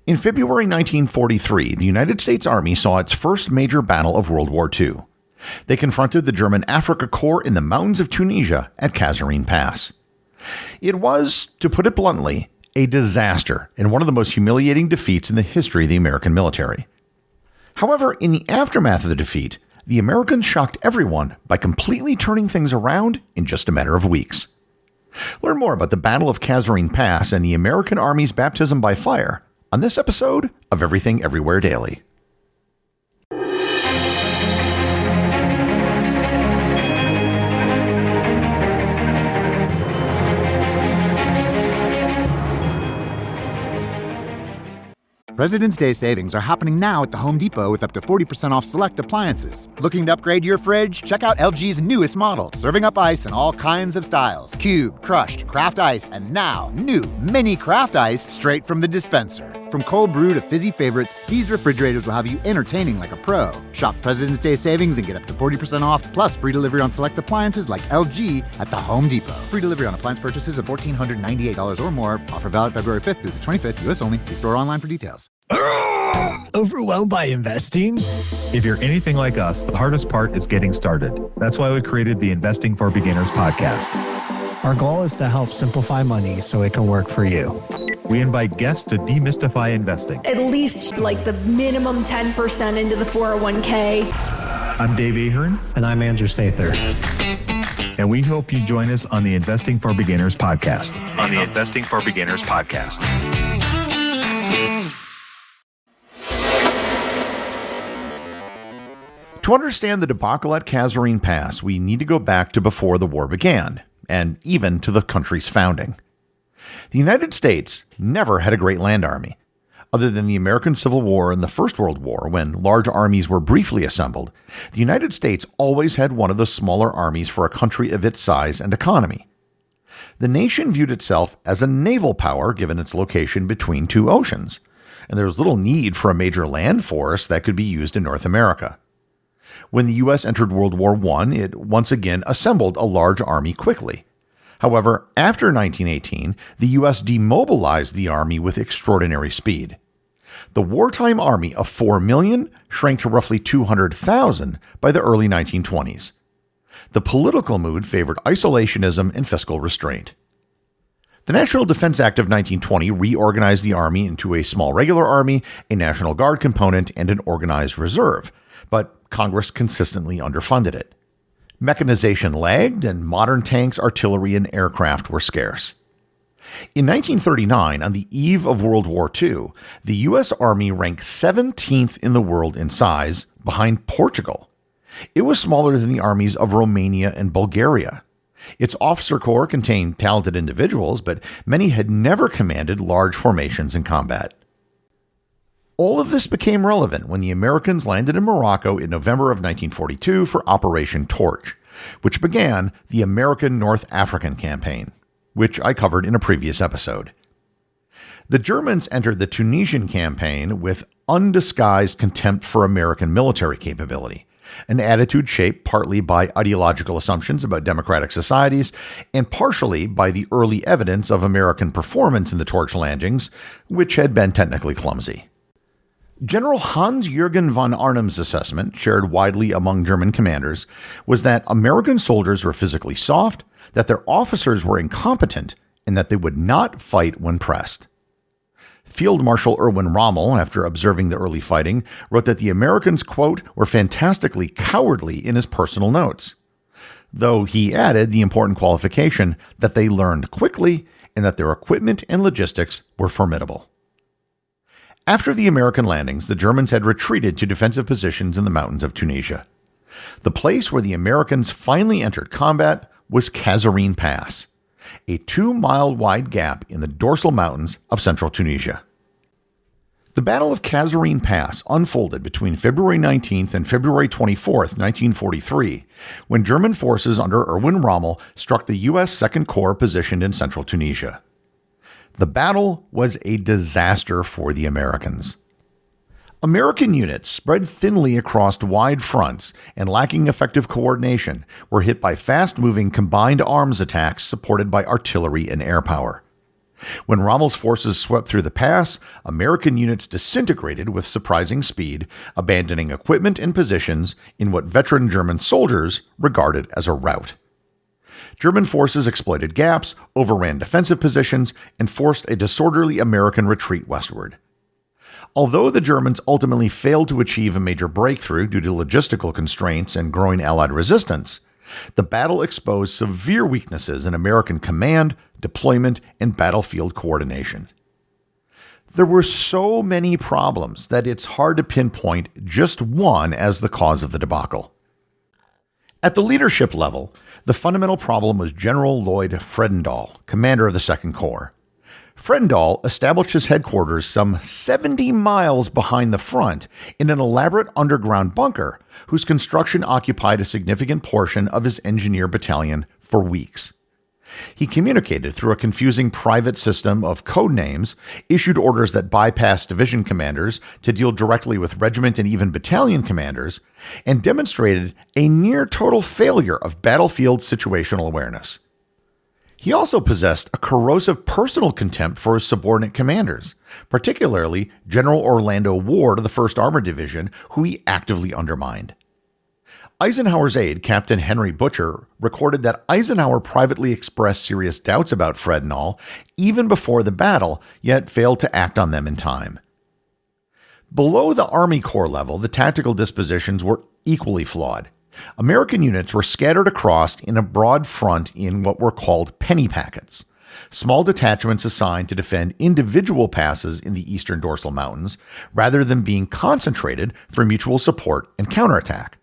In February 1943, the United States Army saw its first major battle of World War II. They confronted the German Afrika Korps in the mountains of Tunisia at Kasserine Pass. It was, to put it bluntly, a disaster and one of the most humiliating defeats in the history of the American military. However, in the aftermath of the defeat, the Americans shocked everyone by completely turning things around in just a matter of weeks. Learn more about the Battle of Kasserine Pass and the American Army's baptism by fire on this episode of Everything Everywhere Daily. President's Day savings are happening now at the Home Depot with up to 40% off select appliances. Looking to upgrade your fridge? Check out LG's newest model, serving up ice in all kinds of styles. Cube, crushed, craft ice, and now new mini craft ice straight from the dispenser. From cold brew to fizzy favorites, these refrigerators will have you entertaining like a pro. Shop President's Day savings and get up to 40% off, plus free delivery on select appliances like LG at the Home Depot. Free delivery on appliance purchases of $1,498 or more. Offer valid February 5th through the 25th, U.S. only. See store online for details. Overwhelmed by investing? If you're anything like us, the hardest part is getting started. That's why we created the Investing for Beginners podcast. Our goal is to help simplify money so it can work for you. We invite guests to demystify investing. At least like the minimum 10% into the 401k. I'm Dave Ahern. And I'm Andrew Sather. And we hope you join us on the Investing for Beginners podcast. To understand the debacle at Kasserine Pass, we need to go back to before the war began, and even to the country's founding. The United States never had a great land army. Other than the American Civil War and the First World War, when large armies were briefly assembled, the United States always had one of the smaller armies for a country of its size and economy. The nation viewed itself as a naval power given its location between two oceans, and there was little need for a major land force that could be used in North America. When the U.S. entered World War I, it once again assembled a large army quickly. However, after 1918, the U.S. demobilized the army with extraordinary speed. The wartime army of 4 million shrank to roughly 200,000 by the early 1920s. The political mood favored isolationism and fiscal restraint. The National Defense Act of 1920 reorganized the Army into a small regular army, a National Guard component, and an organized reserve, but Congress consistently underfunded it. Mechanization lagged, and modern tanks, artillery, and aircraft were scarce. In 1939, on the eve of World War II, the U.S. Army ranked 17th in the world in size, behind Portugal. It was smaller than the armies of Romania and Bulgaria. Its officer corps contained talented individuals, but many had never commanded large formations in combat. All of this became relevant when the Americans landed in Morocco in November of 1942 for Operation Torch, which began the American North African Campaign, which I covered in a previous episode. The Germans entered the Tunisian campaign with undisguised contempt for American military capability, an attitude shaped partly by ideological assumptions about democratic societies and partially by the early evidence of American performance in the Torch landings, which had been technically clumsy. General Hans-Jürgen von Arnim's assessment, shared widely among German commanders, was that American soldiers were physically soft, that their officers were incompetent, and that they would not fight when pressed. Field Marshal Erwin Rommel, after observing the early fighting, wrote that the Americans, quote, were fantastically cowardly in his personal notes, though he added the important qualification that they learned quickly and that their equipment and logistics were formidable. After the American landings, the Germans had retreated to defensive positions in the mountains of Tunisia. The place where the Americans finally entered combat was Kasserine Pass, a 2-mile-wide gap in the dorsal mountains of central Tunisia. The Battle of Kasserine Pass unfolded between February 19th and February 24th, 1943, when German forces under Erwin Rommel struck the U.S. Second Corps positioned in central Tunisia. The battle was a disaster for the Americans. American units, spread thinly across wide fronts and lacking effective coordination, were hit by fast-moving combined arms attacks supported by artillery and air power. When Rommel's forces swept through the pass, American units disintegrated with surprising speed, abandoning equipment and positions in what veteran German soldiers regarded as a rout. German forces exploited gaps, overran defensive positions, and forced a disorderly American retreat westward. Although the Germans ultimately failed to achieve a major breakthrough due to logistical constraints and growing Allied resistance, the battle exposed severe weaknesses in American command, deployment, and battlefield coordination. There were so many problems that it's hard to pinpoint just one as the cause of the debacle. At the leadership level, the fundamental problem was General Lloyd Fredendall, commander of the Second Corps. Fredendall established his headquarters some 70 miles behind the front in an elaborate underground bunker whose construction occupied a significant portion of his engineer battalion for weeks. He communicated through a confusing private system of code names, issued orders that bypassed division commanders to deal directly with regiment and even battalion commanders, and demonstrated a near-total failure of battlefield situational awareness. He also possessed a corrosive personal contempt for his subordinate commanders, particularly General Orlando Ward of the 1st Armored Division, who he actively undermined. Eisenhower's aide, Captain Henry Butcher, recorded that Eisenhower privately expressed serious doubts about Fredendall even before the battle, yet failed to act on them in time. Below the Army Corps level, the tactical dispositions were equally flawed. American units were scattered across in a broad front in what were called penny packets, small detachments assigned to defend individual passes in the eastern dorsal mountains, rather than being concentrated for mutual support and counterattack.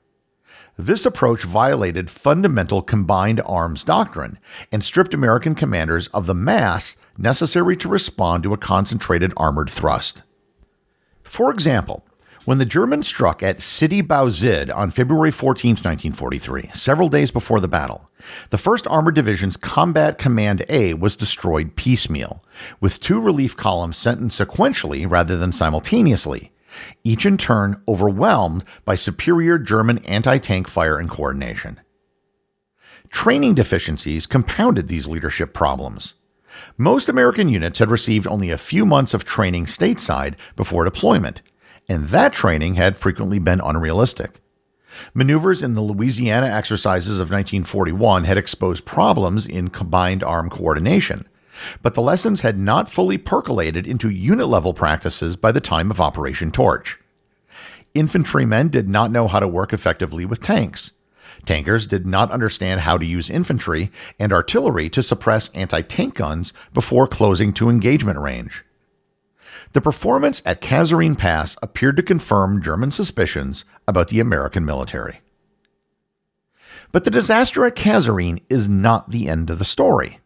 This approach violated fundamental combined arms doctrine and stripped American commanders of the mass necessary to respond to a concentrated armored thrust. For example, when the Germans struck at Sidi Bouzid on February 14, 1943, several days before the battle, the 1st Armored Division's Combat Command A was destroyed piecemeal, with 2 relief columns sent in sequentially rather than simultaneously, each in turn overwhelmed by superior German anti-tank fire and coordination. Training deficiencies compounded these leadership problems. Most American units had received only a few months of training stateside before deployment, and that training had frequently been unrealistic. Maneuvers in the Louisiana exercises of 1941 had exposed problems in combined arm coordination, but the lessons had not fully percolated into unit-level practices by the time of Operation Torch. Infantrymen did not know how to work effectively with tanks. Tankers did not understand how to use infantry and artillery to suppress anti-tank guns before closing to engagement range. The performance at Kasserine Pass appeared to confirm German suspicions about the American military. But the disaster at Kasserine is not the end of the story.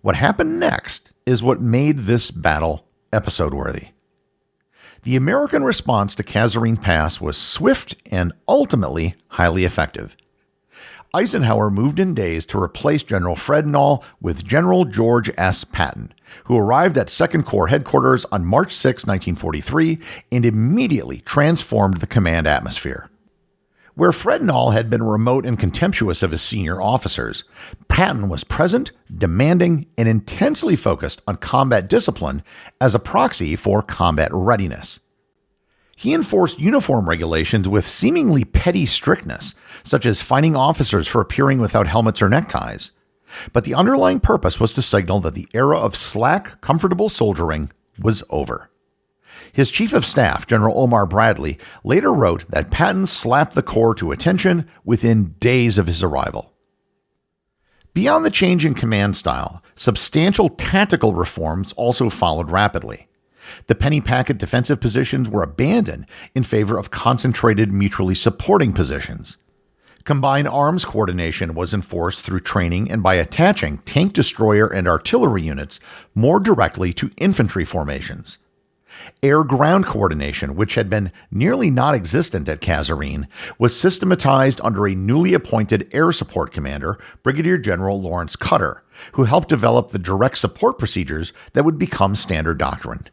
What happened next is what made this battle episode-worthy. The American response to Kasserine Pass was swift and ultimately highly effective. Eisenhower moved in days to replace General Fredendall with General George S. Patton, who arrived at 2nd Corps headquarters on March 6, 1943, and immediately transformed the command atmosphere. Where Fredendall had been remote and contemptuous of his senior officers, Patton was present, demanding, and intensely focused on combat discipline as a proxy for combat readiness. He enforced uniform regulations with seemingly petty strictness, such as fining officers for appearing without helmets or neckties. But the underlying purpose was to signal that the era of slack, comfortable soldiering was over. His chief of staff, General Omar Bradley, later wrote that Patton slapped the Corps to attention within days of his arrival. Beyond the change in command style, substantial tactical reforms also followed rapidly. The penny packet defensive positions were abandoned in favor of concentrated, mutually supporting positions. Combined arms coordination was enforced through training and by attaching tank destroyer and artillery units more directly to infantry formations. Air-ground coordination, which had been nearly non-existent at Kasserine, was systematized under a newly appointed air support commander, Brigadier General Lawrence Cutter, who helped develop the direct support procedures that would become standard doctrine.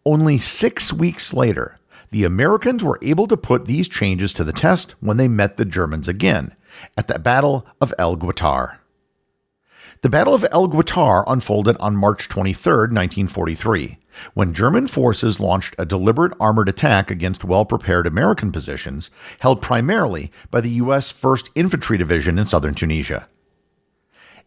Only 6 weeks later, the Americans were able to put these changes to the test when they met the Germans again, at the Battle of El Guatar. The Battle of El Guetar unfolded on March 23, 1943, when German forces launched a deliberate armored attack against well-prepared American positions held primarily by the U.S. 1st Infantry Division in southern Tunisia.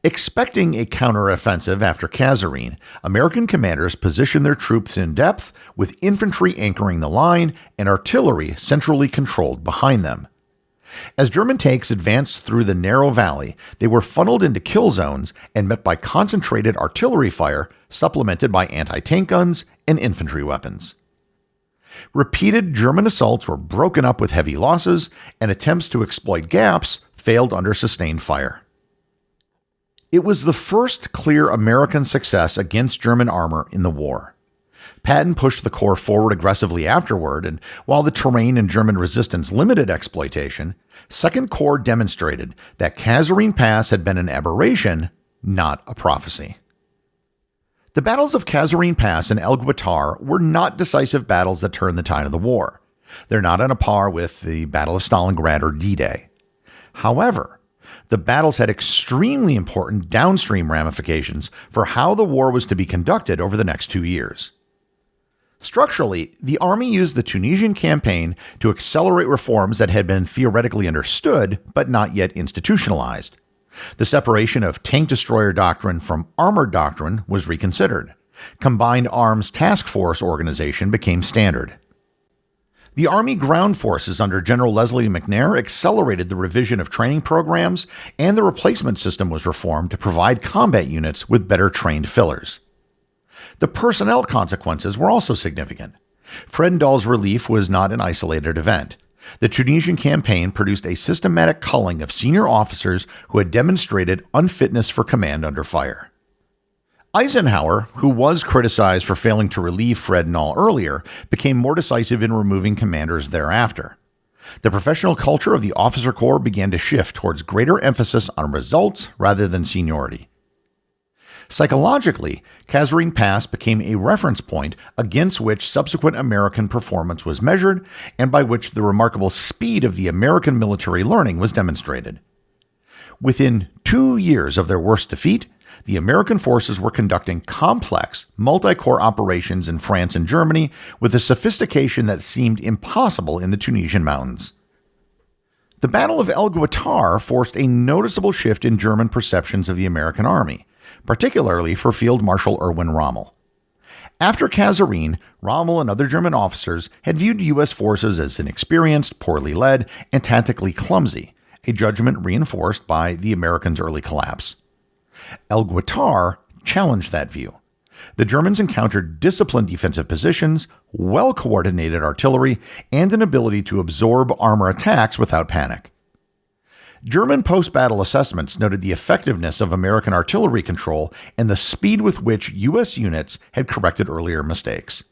Expecting a counteroffensive after Kasserine, American commanders positioned their troops in depth, with infantry anchoring the line and artillery centrally controlled behind them. As German tanks advanced through the narrow valley, they were funneled into kill zones and met by concentrated artillery fire, supplemented by anti-tank guns and infantry weapons. Repeated German assaults were broken up with heavy losses, and attempts to exploit gaps failed under sustained fire. It was the first clear American success against German armor in the war. Patton pushed the Corps forward aggressively afterward, and while the terrain and German resistance limited exploitation, 2nd Corps demonstrated that Kasserine Pass had been an aberration, not a prophecy. The battles of Kasserine Pass and El Guetar were not decisive battles that turned the tide of the war. They're not on a par with the Battle of Stalingrad or D-Day. However, the battles had extremely important downstream ramifications for how the war was to be conducted over the next 2 years. Structurally, the Army used the Tunisian campaign to accelerate reforms that had been theoretically understood but not yet institutionalized. The separation of tank destroyer doctrine from armored doctrine was reconsidered. Combined Arms Task Force organization became standard. The Army Ground Forces under General Leslie McNair accelerated the revision of training programs, and the replacement system was reformed to provide combat units with better trained fillers. The personnel consequences were also significant. Fredendall's relief was not an isolated event. The Tunisian campaign produced a systematic culling of senior officers who had demonstrated unfitness for command under fire. Eisenhower, who was criticized for failing to relieve Fredendall earlier, became more decisive in removing commanders thereafter. The professional culture of the officer corps began to shift towards greater emphasis on results rather than seniority. Psychologically, Kasserine Pass became a reference point against which subsequent American performance was measured and by which the remarkable speed of the American military learning was demonstrated. Within 2 years of their worst defeat, the American forces were conducting complex, multi-corps operations in France and Germany with a sophistication that seemed impossible in the Tunisian mountains. The Battle of El Guetar forced a noticeable shift in German perceptions of the American army, particularly for Field Marshal Erwin Rommel. After Kasserine, Rommel and other German officers had viewed U.S. forces as inexperienced, poorly led, and tactically clumsy, a judgment reinforced by the Americans' early collapse. El Guetar challenged that view. The Germans encountered disciplined defensive positions, well-coordinated artillery, and an ability to absorb armor attacks without panic. German post-battle assessments noted the effectiveness of American artillery control and the speed with which U.S. units had corrected earlier mistakes.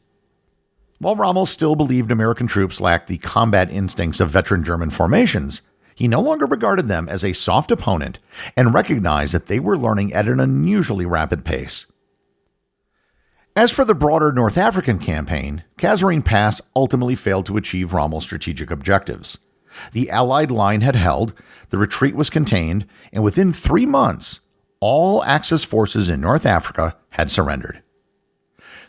While Rommel still believed American troops lacked the combat instincts of veteran German formations, he no longer regarded them as a soft opponent and recognized that they were learning at an unusually rapid pace. As for the broader North African campaign, Kasserine Pass ultimately failed to achieve Rommel's strategic objectives. The Allied line had held, the retreat was contained, and within 3 months, all Axis forces in North Africa had surrendered.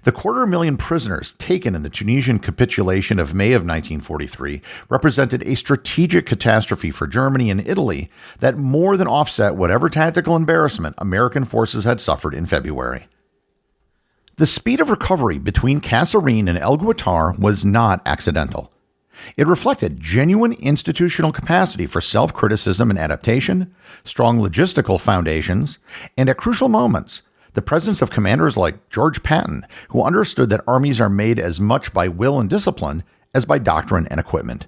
The 250,000 prisoners taken in the Tunisian capitulation of May of 1943 represented a strategic catastrophe for Germany and Italy that more than offset whatever tactical embarrassment American forces had suffered in February. The speed of recovery between Kasserine and El Guetar was not accidental. It reflected genuine institutional capacity for self-criticism and adaptation, strong logistical foundations, and at crucial moments, the presence of commanders like George Patton, who understood that armies are made as much by will and discipline as by doctrine and equipment.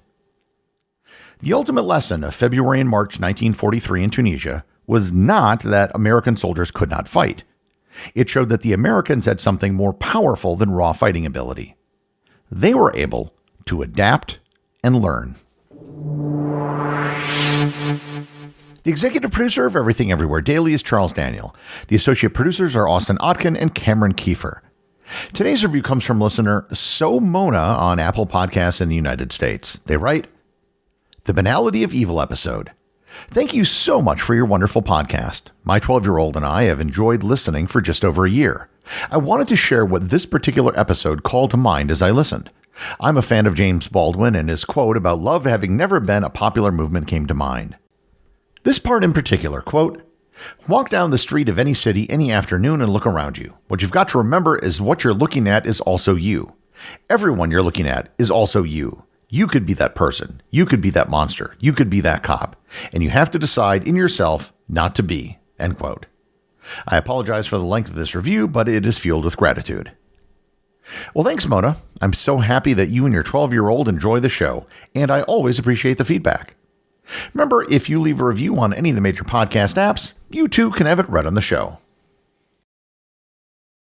The ultimate lesson of February and March 1943 in Tunisia was not that American soldiers could not fight. It showed that the Americans had something more powerful than raw fighting ability. They were able to adapt and learn. The executive producer of Everything Everywhere Daily is Charles Daniel. The associate producers are Austin Oetken and Cameron Kieffer. Today's review comes from listener So Mona on Apple Podcasts in the United States. They write, "The Banality of Evil episode. Thank you so much for your wonderful podcast. My 12-year-old and I have enjoyed listening for just over a year. I wanted to share what this particular episode called to mind as I listened. I'm a fan of James Baldwin, and his quote about love having never been a popular movement came to mind. This part in particular, quote, "Walk down the street of any city any afternoon and look around you. What you've got to remember is what you're looking at is also you. Everyone you're looking at is also you. You could be that person. You could be that monster. You could be that cop. And you have to decide in yourself not to be." End quote. I apologize for the length of this review, but it is fueled with gratitude. Well, thanks, Mona. I'm so happy that you and your 12-year-old enjoy the show, and I always appreciate the feedback. Remember, if you leave a review on any of the major podcast apps, you too can have it read on the show.